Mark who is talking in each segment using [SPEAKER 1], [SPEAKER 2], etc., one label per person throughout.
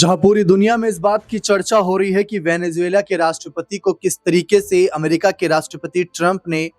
[SPEAKER 1] जहां पूरी दुनिया में इस बात की चर्चा हो रही है कि वेनेजुएला के राष्ट्रपति को किस तरीके से अमेरिका के राष्ट्रपति ट्रंप ने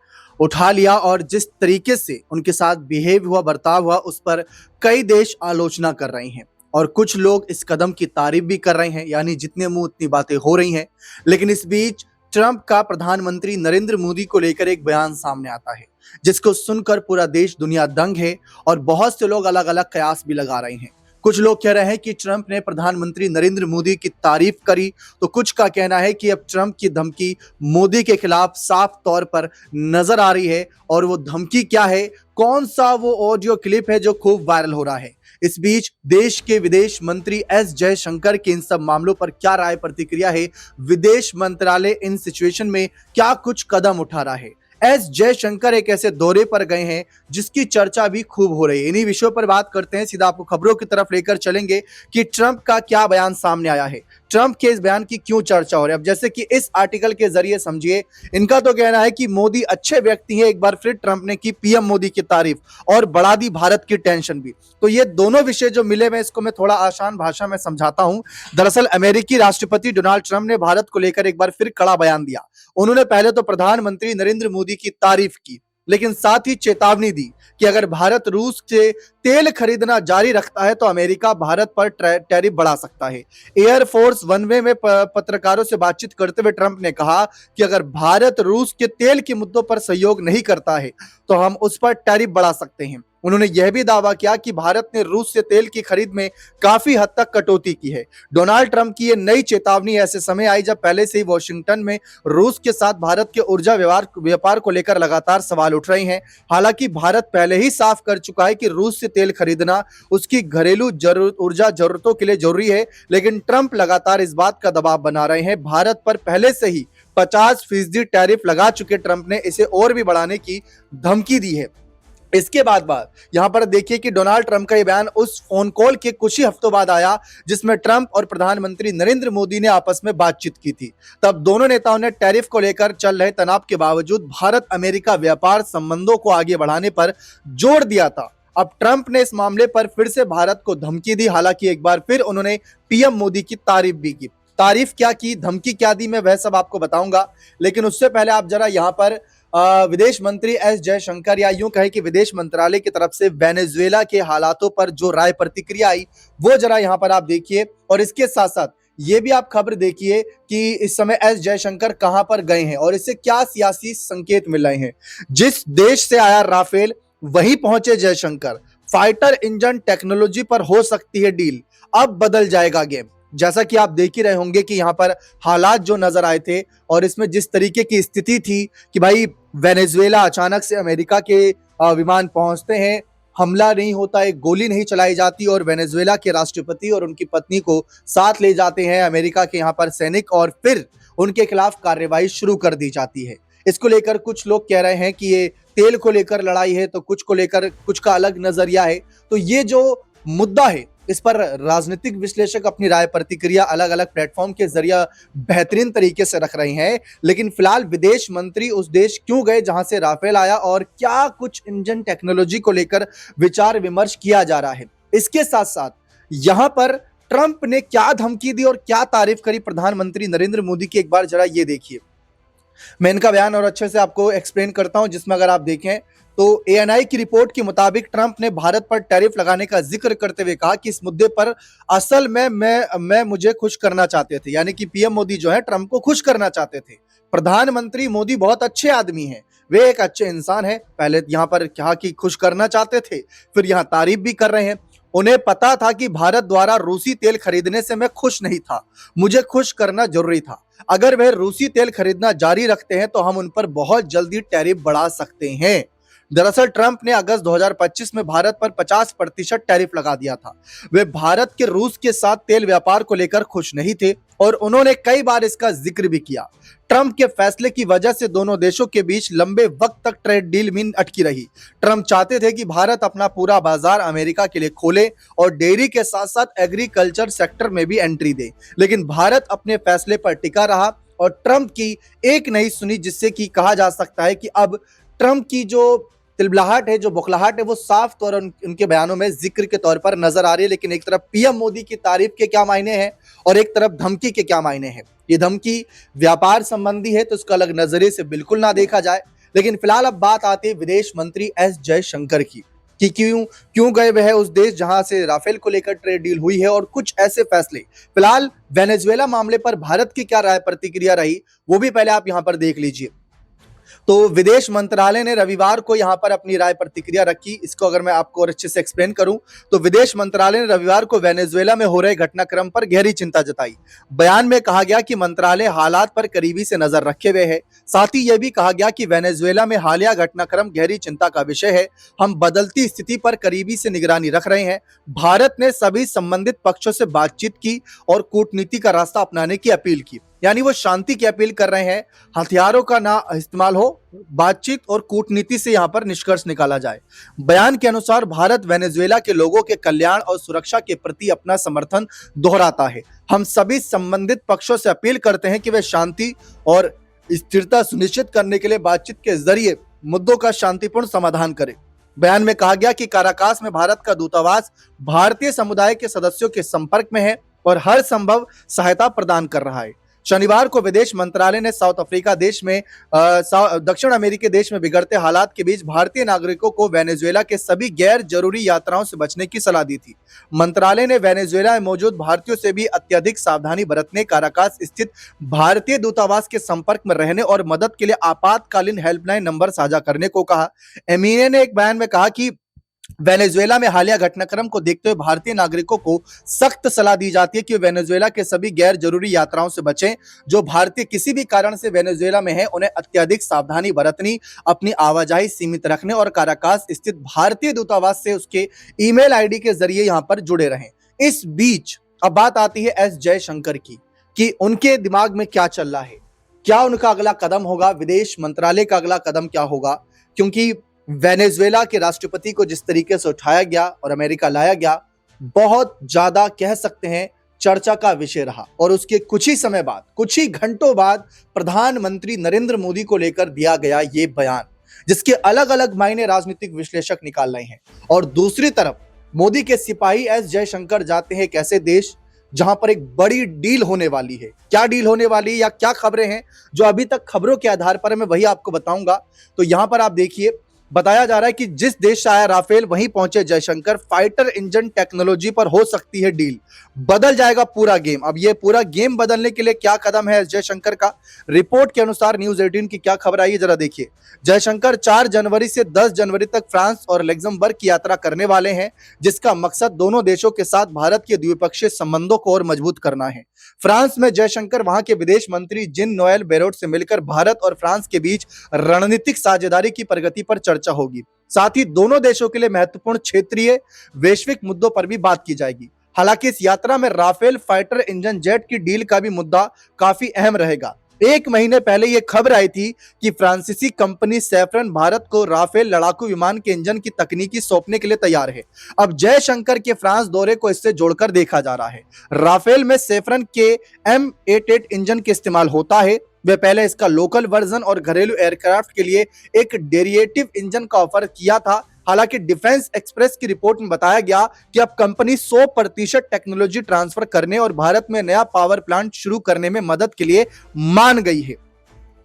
[SPEAKER 1] उठा लिया और जिस तरीके से उनके साथ बिहेव हुआ, बर्ताव हुआ, उस पर कई देश आलोचना कर रहे हैं और कुछ लोग इस कदम की तारीफ भी कर रहे हैं। यानी जितने मुंह उतनी बातें हो रही हैं। लेकिन इस बीच ट्रंप का प्रधानमंत्री नरेंद्र मोदी को लेकर एक बयान सामने आता है, जिसको सुनकर पूरा देश, दुनिया दंग है और बहुत से लोग अलग अलग कयास भी लगा रहे हैं। कुछ लोग कह रहे हैं कि ट्रंप ने प्रधानमंत्री नरेंद्र मोदी की तारीफ करी, तो कुछ का कहना है कि अब ट्रंप की धमकी मोदी के खिलाफ साफ तौर पर नजर आ रही है। और वो धमकी क्या है, कौन सा वो ऑडियो क्लिप है जो खूब वायरल हो रहा है। इस बीच देश के विदेश मंत्री एस जयशंकर के इन सब मामलों पर क्या राय, प्रतिक्रिया है, विदेश मंत्रालय इन सिचुएशन में क्या कुछ कदम उठा रहा है। एस जयशंकर एक ऐसे दौरे पर गए हैं जिसकी चर्चा भी खूब हो रही है। इन्हीं विषयों पर बात करते हैं, सीधा आपको खबरों की तरफ लेकर चलेंगे कि ट्रंप का क्या बयान सामने आया है, ट्रंप के इस बयान की क्यों चर्चा हो रही है। अब जैसे कि इस आर्टिकल के जरिए समझिए, इनका तो कहना है कि मोदी अच्छे व्यक्ति हैं। एक बार फिर ट्रंप ने की पीएम मोदी की तारीफ और बढ़ा दी भारत की टेंशन भी। तो ये दोनों विषय जो मिले हुए, इसको मैं थोड़ा आसान भाषा में समझाता हूं। दरअसल अमेरिकी राष्ट्रपति डोनाल्ड ट्रंप ने भारत को लेकर एक बार फिर कड़ा बयान दिया। उन्होंने पहले तो प्रधानमंत्री नरेंद्र मोदी की तारीफ की, लेकिन साथ ही चेतावनी दी कि अगर भारत रूस से तेल खरीदना जारी रखता है तो अमेरिका भारत पर टैरिफ बढ़ा सकता है। एयरफोर्स वन वे में पत्रकारों से बातचीत करते हुए ट्रंप ने कहा कि अगर भारत रूस के तेल के मुद्दों पर सहयोग नहीं करता है तो हम उस पर टैरिफ बढ़ा सकते हैं। उन्होंने यह भी दावा किया कि भारत ने रूस से तेल की खरीद में काफी हद तक कटौती की है। डोनाल्ड ट्रंप की यह नई चेतावनी ऐसे समय आई जब पहले से ही वॉशिंगटन में रूस के साथ भारत के ऊर्जा व्यापार को लेकर लगातार सवाल उठ रहे हैं। हालांकि भारत पहले ही साफ कर चुका है कि रूस से तेल खरीदना उसकी घरेलू ऊर्जा जरूरतों के लिए जरूरी है, लेकिन ट्रंप लगातार इस बात का दबाव बना रहे हैं। भारत पर पहले से ही 50% टैरिफ लगा चुके ट्रंप ने इसे और भी बढ़ाने की धमकी दी है। इसके बाद यहां पर देखिए कि डोनाल्ड ट्रंप का यह बयान उस फोन कॉल के कुछ ही हफ्तों बाद आया जिसमें ट्रंप और प्रधानमंत्री नरेंद्र मोदी ने आपस में बातचीत की थी। तब दोनों नेताओं ने टैरिफ को लेकर चल रहे तनाव के बावजूद भारत अमेरिका व्यापार संबंधों को आगे बढ़ाने पर जोर दिया था। अब ट्रंप ने इस मामले पर फिर से भारत को धमकी दी। हालांकि एक बार फिर उन्होंने पीएम मोदी की तारीफ भी की। तारीफ क्या की, धमकी क्या दी, मैं वह सब आपको बताऊंगा। लेकिन उससे पहले आप जरा यहां पर विदेश मंत्री एस जयशंकर, या यूं कहे कि विदेश मंत्रालय की तरफ से वेनेजुएला के हालातों पर जो राय, प्रतिक्रिया आई, वो जरा यहां पर आप देखिए। और इसके साथ साथ ये भी आप खबर देखिए कि इस समय एस जयशंकर कहां पर गए हैं और इससे क्या सियासी संकेत मिल रहे हैं। जिस देश से आया राफेल, वहीं पहुंचे जयशंकर। फाइटर इंजन टेक्नोलॉजी पर हो सकती है डील, अब बदल जाएगा गेम। जैसा कि आप देख ही रहे होंगे कि यहाँ पर हालात जो नजर आए थे और इसमें जिस तरीके की स्थिति थी कि भाई वेनेजुएला अचानक से अमेरिका के विमान पहुंचते हैं, हमला नहीं होता, एक गोली नहीं चलाई जाती और वेनेजुएला के राष्ट्रपति और उनकी पत्नी को साथ ले जाते हैं अमेरिका के यहाँ पर सैनिक और फिर उनके खिलाफ कार्रवाई शुरू कर दी जाती है। इसको लेकर कुछ लोग कह रहे हैं कि ये तेल को लेकर लड़ाई है, तो कुछ को लेकर कुछ का अलग नजरिया है। तो ये जो मुद्दा है, इस पर राजनीतिक विश्लेषक अपनी राय, प्रतिक्रिया अलग अलग प्लेटफॉर्म के जरिए बेहतरीन तरीके से रख रहे हैं। लेकिन फिलहाल विदेश मंत्री उस देश क्यों गए जहां से राफेल आया और क्या कुछ इंजन टेक्नोलॉजी को लेकर विचार विमर्श किया जा रहा है, इसके साथ साथ यहां पर ट्रंप ने क्या धमकी दी और क्या तारीफ करी प्रधानमंत्री नरेंद्र मोदी की, एक बार जरा ये देखिए। मैं इनका बयान और अच्छे से आपको एक्सप्लेन करता हूं, जिसमें अगर आप देखें तो एएनआई की रिपोर्ट के मुताबिक ट्रंप ने भारत पर टैरिफ लगाने का जिक्र करते हुए कहा कि इस मुद्दे पर असल में मैं मुझे खुश करना चाहते थे। यानी कि पीएम मोदी जो है ट्रंप को खुश करना चाहते थे। प्रधानमंत्री मोदी बहुत अच्छे आदमी हैं, वे एक अच्छे इंसान हैं। पहले यहां पर कहा कि खुश करना चाहते थे, फिर यहां तारीफ भी कर रहे हैं। उन्हें पता था कि भारत द्वारा रूसी तेल खरीदने से मैं खुश नहीं था, मुझे खुश करना जरूरी था। अगर वह रूसी तेल खरीदना जारी रखते हैं तो हम उन पर बहुत जल्दी टैरिफ बढ़ा सकते हैं। दरअसल ट्रंप ने अगस्त 2025 में भारत पर 50% टैरिफ लगा दिया था। वे भारत के रूस के साथ तेल व्यापार को लेकर खुश नहीं थे और उन्होंने कई बार इसका जिक्र भी किया। ट्रंप के फैसले की वजह से दोनों देशों के बीच लंबे वक्त तक ट्रेड डील में अटकी रही। ट्रंप चाहते थे कि भारत अपना पूरा बाजार अमेरिका के लिए खोले और डेयरी के साथ साथ एग्रीकल्चर सेक्टर में भी एंट्री दे, लेकिन भारत अपने फैसले पर टिका रहा और ट्रंप की एक नहीं सुनी, जिससे कि कहा जा सकता है कि अब ट्रंप की जो तिलबलाहट है, जो बौखलाहट है, वो साफ तौर उनके बयानों में जिक्र के तौर पर नजर आ रही है। लेकिन एक तरफ पीएम मोदी की तारीफ के क्या मायने हैं और एक तरफ धमकी के क्या मायने हैं। ये धमकी व्यापार संबंधी है तो इसको अलग नजरिए से बिल्कुल ना देखा जाए। लेकिन फिलहाल अब बात आती है विदेश मंत्री एस जयशंकर की, कि क्यों क्यों गए वह उस देश जहां से राफेल को लेकर ट्रेड डील हुई है और कुछ ऐसे फैसले। फिलहाल वेनेजुएला मामले पर भारत की क्या राय प्रतिक्रिया रही, वो भी पहले आप यहां पर देख लीजिए। तो विदेश मंत्रालय ने रविवार को यहां पर अपनी राय प्रतिक्रिया रखी। इसको अगर मैं आपको और अच्छे से एक्सप्लेन करूं तो विदेश मंत्रालय ने रविवार को वेनेजुएला में हो रहे घटनाक्रम पर गहरी चिंता जताई। बयान में कहा गया कि मंत्रालय हालात पर करीबी से नजर रखे हुए है। साथ ही यह भी कहा गया कि वेनेजुएला में हालिया घटनाक्रम गहरी चिंता का विषय है। हम बदलती स्थिति पर करीबी से निगरानी रख रहे हैं। भारत ने सभी संबंधित पक्षों से बातचीत की और कूटनीति का रास्ता अपनाने की अपील की। यानी वो शांति की अपील कर रहे हैं, हथियारों का ना इस्तेमाल हो, बातचीत और कूटनीति से यहां पर निष्कर्ष निकाला जाए। बयान के अनुसार भारत वेनेजुएला के लोगों के कल्याण और सुरक्षा के प्रति अपना समर्थन दोहराता है। हम सभी संबंधित पक्षों से अपील करते हैं कि वे शांति और स्थिरता सुनिश्चित करने के लिए बातचीत के जरिए मुद्दों का शांतिपूर्ण समाधान करें। बयान में कहा गया कि काराकास में भारत का दूतावास भारतीय समुदाय के सदस्यों के संपर्क में है और हर संभव सहायता प्रदान कर रहा है। शनिवार को विदेश मंत्रालय ने साउथ अफ्रीका देश में दक्षिण अमेरिकी देश में बिगड़ते हालात के बीच भारतीय नागरिकों को वेनेजुएला के सभी गैर जरूरी यात्राओं से बचने की सलाह दी थी। मंत्रालय ने वेनेजुएला में मौजूद भारतीयों से भी अत्यधिक सावधानी बरतने, काराकास स्थित भारतीय दूतावास के संपर्क में रहने और मदद के लिए आपातकालीन हेल्पलाइन नंबर साझा करने को कहा। एमईए ने एक बयान में कहा कि वेनेजुएला में हालिया घटनाक्रम को देखते हुए भारतीय नागरिकों को सख्त सलाह दी जाती है कि वेनेजुएला के सभी गैर जरूरी यात्राओं से बचें। जो भारतीय किसी भी कारण से वेनेजुएला में हैं, उन्हें अत्यधिक सावधानी बरतनी, अपनी आवाजाही सीमित रखने और काराकास स्थित भारतीय दूतावास से उसके ईमेल आईडी के जरिए यहां पर जुड़े रहें। इस बीच अब बात आती है एस जयशंकर की, कि उनके दिमाग में क्या चल रहा है, क्या उनका अगला कदम होगा, विदेश मंत्रालय का अगला कदम क्या होगा। क्योंकि वेनेजुएला के राष्ट्रपति को जिस तरीके से उठाया गया और अमेरिका लाया गया, बहुत ज्यादा कह सकते हैं चर्चा का विषय रहा। और उसके कुछ ही समय बाद, कुछ ही घंटों बाद प्रधानमंत्री नरेंद्र मोदी को लेकर दिया गया ये बयान, जिसके अलग अलग मायने राजनीतिक विश्लेषक निकाल रहे हैं। और दूसरी तरफ मोदी के सिपाही एस जयशंकर जाते हैं एक ऐसे देश जहां पर एक बड़ी डील होने वाली है। क्या डील होने वाली है या क्या खबरें हैं, जो अभी तक खबरों के आधार पर मैं वही आपको बताऊंगा। तो यहां पर आप देखिए, बताया जा रहा है कि जिस देश से आया राफेल वहीं पहुंचे जयशंकर। फाइटर इंजन टेक्नोलॉजी पर हो सकती है डील, बदल जाएगा पूरा गेम। अब ये पूरा गेम बदलने के लिए क्या कदम है जयशंकर का, रिपोर्ट के अनुसार न्यूज 18 की क्या खबर आई है जरा देखिए। जयशंकर 4 जनवरी से 10 जनवरी तक फ्रांस और लग्जमबर्ग की यात्रा करने वाले हैं, जिसका मकसद दोनों देशों के साथ भारत के द्विपक्षीय संबंधों को और मजबूत करना है। फ्रांस में जयशंकर वहां के विदेश मंत्री जिन नोएल बेरोट से मिलकर भारत और फ्रांस के बीच रणनीतिक साझेदारी की प्रगति पर चर्चा होगी। साथ ही दोनों देशों के लिए महत्वपूर्ण क्षेत्रीय वैश्विक मुद्दों पर भी बात की जाएगी। हालांकि इस यात्रा में राफेल फाइटर इंजन जेट की डील का भी मुद्दा काफी अहम रहेगा। 1 महीने पहले यह खबर आई थी कि फ्रांसीसी कंपनी सैफरन भारत को राफेल लड़ाकू विमान के इंजन की तकनीकी सौंपने के लिए तैयार है। अब जयशंकर के फ्रांस दौरे को इससे जोड़कर देखा जा रहा है। राफेल में सैफरन के M88 इंजन के इस्तेमाल होता है। वे पहले इसका लोकल वर्जन और घरेलू एयरक्राफ्ट के लिए एक डेरिवेटिव इंजन का ऑफर किया था। हालांकि डिफेंस एक्सप्रेस की रिपोर्ट में बताया गया कि अब कंपनी 100% टेक्नोलॉजी ट्रांसफर करने और भारत में नया पावर प्लांट शुरू करने में मदद के लिए मान गई है।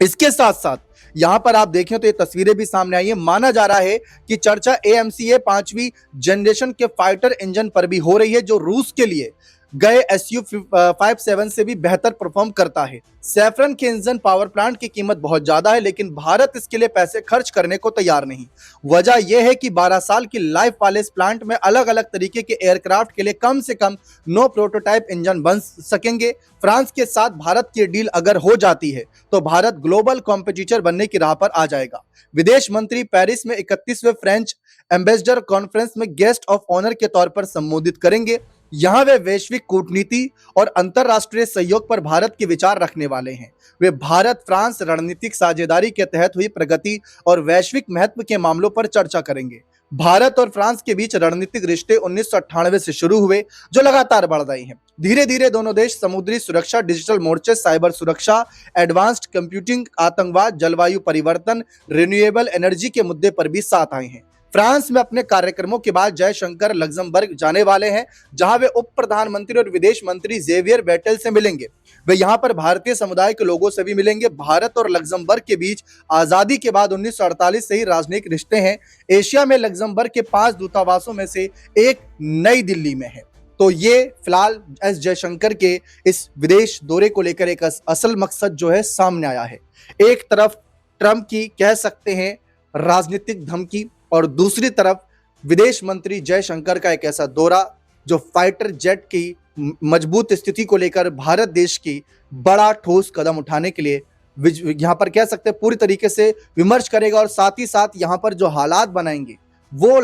[SPEAKER 1] इसके साथ साथ यहां पर आप देखें तो ये तस्वीरें भी सामने आई है। माना जा रहा है कि चर्चा AMCA 5वीं जनरेशन के फाइटर इंजन पर भी हो रही है, जो रूस के लिए गए Su-57 से भी बेहतर परफॉर्म करता है। सैफरन के इंजन पावर प्लांट की कीमत बहुत ज्यादा है, लेकिन भारत इसके लिए पैसे खर्च करने को तैयार नहीं। वजह यह है कि 12 साल की लाइफ वाले इस प्लांट में अलग अलग तरीके के एयरक्राफ्ट के लिए कम से कम 9 प्रोटोटाइप इंजन बन सकेंगे। फ्रांस के साथ भारत की डील अगर हो जाती है तो भारत ग्लोबल कॉम्पिटिटर बनने की राह पर आ जाएगा। विदेश मंत्री पेरिस में 31वें फ्रेंच एम्बेसडर कॉन्फ्रेंस में गेस्ट ऑफ ऑनर के तौर पर संबोधित करेंगे। यहां वे वैश्विक कूटनीति और अंतरराष्ट्रीय सहयोग पर भारत के विचार रखने वाले हैं। वे भारत फ्रांस रणनीतिक साझेदारी के तहत हुई प्रगति और वैश्विक महत्व के मामलों पर चर्चा करेंगे। भारत और फ्रांस के बीच रणनीतिक रिश्ते 1998 से शुरू हुए, जो लगातार बढ़ रहे हैं। धीरे धीरे दोनों देश समुद्री सुरक्षा, डिजिटल मोर्चे, साइबर सुरक्षा, एडवांस्ड कंप्यूटिंग, आतंकवाद, जलवायु परिवर्तन, रिन्यूएबल एनर्जी के मुद्दे पर भी साथ आए हैं। फ्रांस में अपने कार्यक्रमों के बाद जयशंकर लग्जमबर्ग जाने वाले हैं, जहां वे उप प्रधानमंत्री और विदेश मंत्री जेवियर बेटेल से मिलेंगे। वे यहां पर भारतीय समुदाय के लोगों से भी मिलेंगे। भारत और लग्जमबर्ग के बीच आजादी के बाद 1948 से ही राजनयिक रिश्ते हैं। एशिया में लग्जमबर्ग के 5 दूतावासों में से एक नई दिल्ली में है। तो ये फिलहाल एस जयशंकर के इस विदेश दौरे को लेकर एक असल मकसद जो है सामने आया है। एक तरफ ट्रंप की कह सकते हैं राजनीतिक धमकी, और दूसरी तरफ विदेश मंत्री जयशंकर का एक ऐसा दौरा जो फाइटर जेट की मजबूत स्थिति को लेकर भारत देश की बड़ा ठोस कदम उठाने के लिए यहां पर कह सकते हैं पूरी तरीके से विमर्श करेगा, और साथ ही साथ यहां पर जो हालात बनाएंगे वो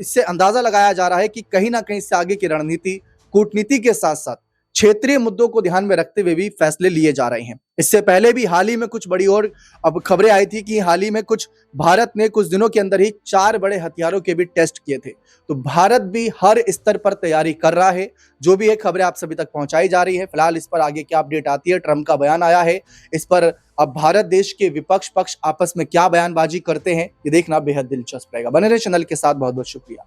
[SPEAKER 1] इससे अंदाजा लगाया जा रहा है कि कहीं ना कहीं इससे आगे की रणनीति, कूटनीति के साथ साथ क्षेत्रीय मुद्दों को ध्यान में रखते हुए भी फैसले लिए जा रहे हैं। इससे पहले भी हाल ही में कुछ बड़ी और अब खबरें आई थी कि हाल ही में भारत ने कुछ दिनों के अंदर ही 4 बड़े हथियारों के भी टेस्ट किए थे। तो भारत भी हर स्तर पर तैयारी कर रहा है। जो भी है खबरें आप सभी तक पहुंचाई जा रही है। फिलहाल इस पर आगे क्या अपडेट आती है, ट्रंप का बयान आया है, इस पर अब भारत देश के विपक्ष पक्ष आपस में क्या बयानबाजी करते हैं, ये देखना बेहद दिलचस्प रहेगा। बने रहे चैनल के साथ। बहुत बहुत शुक्रिया।